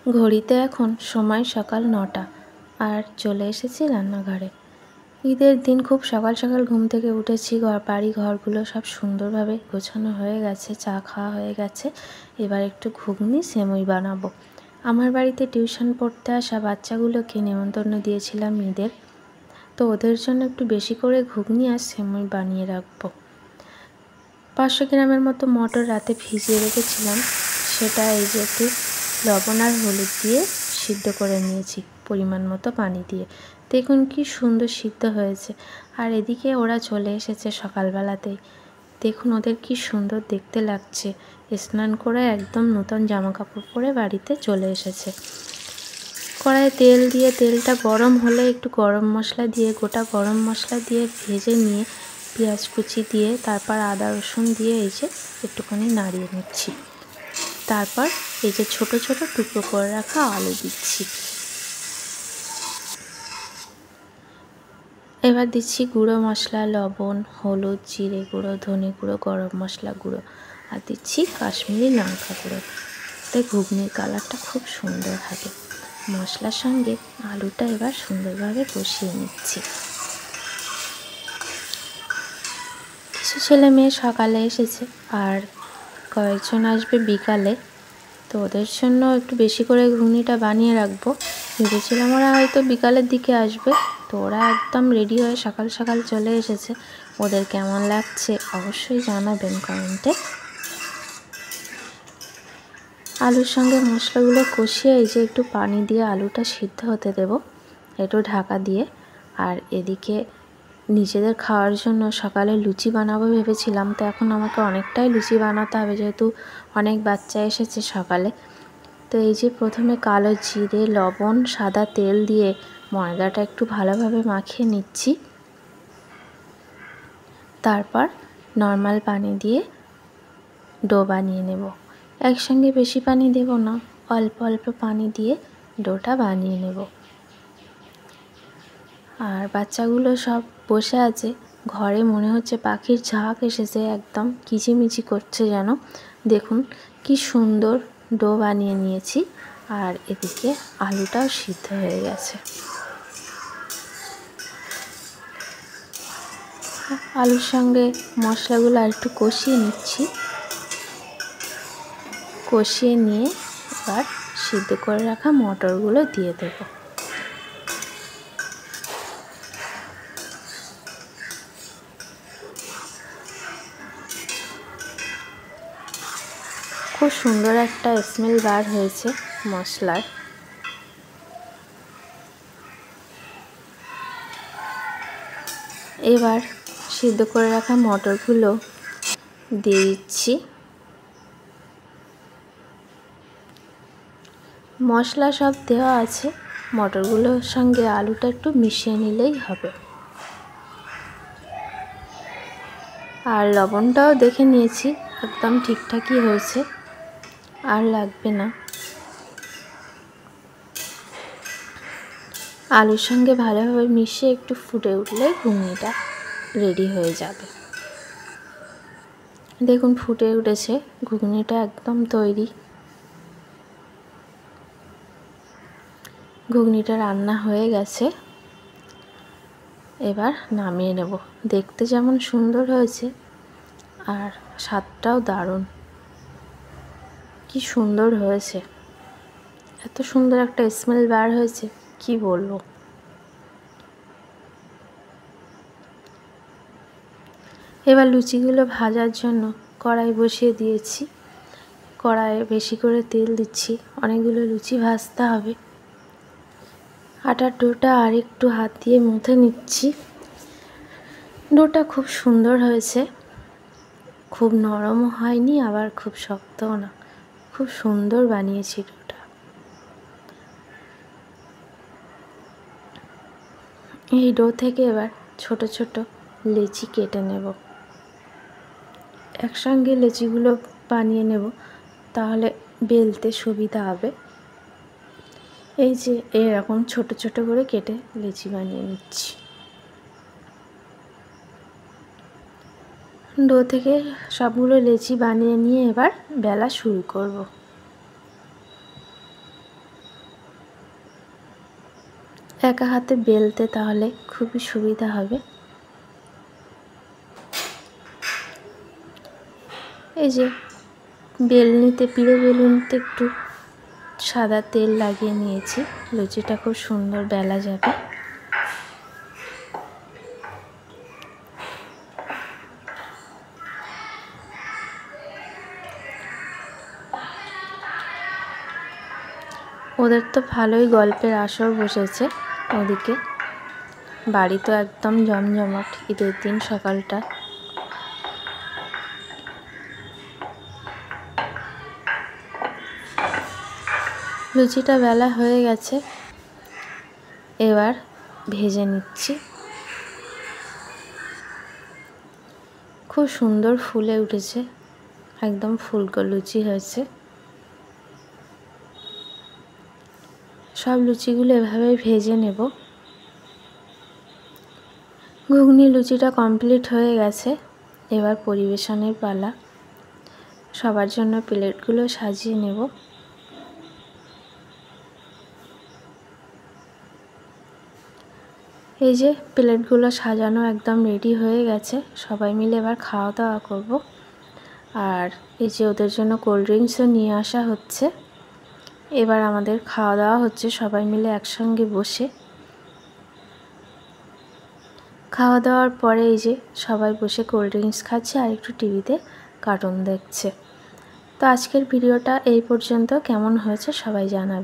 ঘড়িতে এখন সময় সকাল ৯টা আর চলে এসেছি রান্নাঘরে। ঈদের দিন খুব সকাল সকাল ঘুম থেকে উঠেছি। বাড়ি ঘরগুলো সব সুন্দরভাবে গোছানো হয়ে গেছে, চা খাওয়া হয়ে গেছে। এবার একটু ঘুগনি সেমুই বানাবো। আমার বাড়িতে টিউশন পড়তে আসা বাচ্চাগুলোকে নেমন্তন্ন দিয়েছিলাম ঈদের, তো ওদের জন্য একটু বেশি করে ঘুগনি আর সেমুই বানিয়ে রাখবো। 500 গ্রামের মতো মটর রাতে ভিজিয়ে রেখেছিলাম, সেটা এই যে একটু লবণ আর হলুদ দিয়ে সিদ্ধ করে নিয়েছি পরিমাণ মতো পানি দিয়ে। দেখুন কি সুন্দর সিদ্ধ হয়েছে। আর এদিকে ওরা চলে এসেছে সকালবেলাতেই। দেখুন ওদের কি সুন্দর দেখতে লাগছে, স্নান করে একদম নতুন জামা কাপড় পরে বাড়িতে চলে এসেছে। কড়াইয়ে তেল দিয়ে তেলটা গরম হলে একটু গরম মশলা দিয়ে, গোটা গরম মশলা দিয়ে ভেজে নিয়ে পেঁয়াজ কুচি দিয়ে, তারপর আদা রসুন দিয়ে এই যে একটুখানি নাড়িয়ে নিচ্ছি। তারপর এই যে ছোট ছোট টুকরো করে রাখা আলু দিচ্ছি। এবার দিচ্ছি গুঁড়ো মশলা, লবণ, হলুদ, জিরে গুঁড়ো, ধনে গুঁড়ো, গরম মশলা গুঁড়ো, আর দিচ্ছি কাশ্মীরি লঙ্কা গুঁড়ো। তাই ঘুগনির কালারটা খুব সুন্দর হবে। মশলার সঙ্গে আলুটা এবার সুন্দরভাবে কষিয়ে নিচ্ছি। কিছু ছেলে মেয়ে সকালে এসেছে আর কয়েকজন আসবে বিকালে, তো ওদের জন্য একটু বেশি করে ঘুগনিটা বানিয়ে রাখবো। ভেবেছিলাম ওরা হয়তো বিকালের দিকে আসবে, তো ওরা একদম রেডি হয়ে সকাল সকাল চলে এসেছে। ওদের কেমন লাগছে অবশ্যই জানাবেন কমেন্টে। আলুর সঙ্গে মশলাগুলো কষিয়ে এই যে একটু পানি দিয়ে আলুটা সিদ্ধ হতে দেব, একটু ঢাকা দিয়ে। আর এদিকে নিজেদের খাওয়ার জন্য সকালে লুচি বানাবো ভেবেছিলাম, তো এখন আমাকে অনেকটাই লুচি বানাতে হবে যেহেতু অনেক বাচ্চা এসেছে সকালে। তো এই যে প্রথমে কালো জিরে, লবণ, সাদা তেল দিয়ে ময়দাটা একটু ভালোভাবে মাখিয়ে নিচ্ছি। তারপর নর্মাল পানি দিয়ে ডো বানিয়ে নেব। একসঙ্গে বেশি পানি দেব না, অল্প অল্প পানি দিয়ে ডোটা বানিয়ে নেব। আর বাচ্চাগুলো সব বসে আছে ঘরে, মনে হচ্ছে পাখির ঝাঁক এসেছে, একদম কিচিমিচি করছে যেন। দেখুন কি সুন্দর ডো বানিয়ে নিয়েছি। আর এদিকে আলুটাও সিদ্ধ হয়ে গেছে। আলুর সঙ্গে মশলাগুলো আর একটু কষিয়ে নিচ্ছি। কষিয়ে নিয়ে এবার সিদ্ধ করে রাখা মটরগুলো দিয়ে দেব। খুব সুন্দর একটা স্মেল বার হয়েছে মশলার। এবার সিদ্ধ করে রাখা মটরগুলো দিয়ে দিচ্ছি। মশলা সব দেওয়া আছে, মটরগুলোর সঙ্গে আলুটা একটু মিশিয়ে নিলেই হবে। আর লবণটাও দেখে নিয়েছি, একদম ঠিকঠাকই হয়েছে, আর লাগবে না। আলুর সঙ্গে ভালোভাবে মিশিয়ে একটু ফুটে উঠলে ঘুগনিটা রেডি হয়ে যাবে। দেখুন ফুটে উঠেছে, ঘুগনিটা একদম তৈরি। ঘুগনিটা রান্না হয়ে গেছে, এবার নামিয়ে নেব। দেখতে যেমন সুন্দর হয়েছে আর স্বাদটাও দারুণ। কি সুন্দর হয়েছে, এত সুন্দর একটা স্মেল বার হয়েছে কি বলবো। এবার লুচিগুলো ভাজার জন্য কড়াই বসিয়ে দিয়েছি। কড়াইয়ে বেশি করে তেল দিচ্ছি, অনেকগুলো লুচি ভাজতে হবে। আটার ডোটা আর একটু হাত দিয়ে মুথে নিচ্ছি। ডোটা খুব সুন্দর হয়েছে, খুব নরমও হয়নি আবার খুব শক্তও না, খুব সুন্দর বানিয়েছি ডোটা। এই ডো থেকে এবার ছোট ছোট লেচি কেটে নেব। একসঙ্গে লেচিগুলো বানিয়ে নেব, তাহলে বেলতে সুবিধা হবে। এই যে এরকম ছোট ছোট করে কেটে লেচি বানিয়ে নিচ্ছি। ডো থেকে সবগুলো লেচি বানিয়ে নিয়ে এবার বেলা শুরু করব। একা হাতে বেলতে তাহলে খুবই সুবিধা হবে। এই যে বেলনিতে, পিড়ে বেলুনিতে একটু সাদা তেল লাগিয়ে নিয়েছি, লুচিটা খুব সুন্দর বেলা যাবে। ওদের তো ভালোই গল্পের আসর বসেছে ওদিকে, বাড়ি তো একদম জমজমাট ঈদের দিন সকালটা। লুচিটা বেলা হয়ে গেছে, এবার ভেজে নিচ্ছি। খুব সুন্দর ফুলে উঠেছে, একদম ফুলকো লুচি হয়েছে। সব লুচিগুলো এভাবে ভেজে নেব। ঘুগনি লুচিটা কমপ্লিট হয়ে গেছে, এবার পরিবেশনের পালা। সবার জন্য প্লেটগুলো সাজিয়ে নেব। এই যে প্লেটগুলো সাজানো একদম রেডি হয়ে গেছে, সবাই মিলে এবার খাওয়া দাওয়া করব। আর এই যে ওদের জন্য কোল্ড ড্রিঙ্কসও নিয়ে আসা হচ্ছে। এবার আমাদের খাওয়া দাওয়া হচ্ছে সবাই মিলে একসঙ্গে বসে। খাওয়া দাওয়ার পরে এই যে সবাই বসে কোল্ড ড্রিঙ্কস খাচ্ছে আর একটু টিভিতে কার্টুন দেখছে। তো আজকের ভিডিওটা এই পর্যন্ত। কেমন হয়েছে সবাই জানাবে।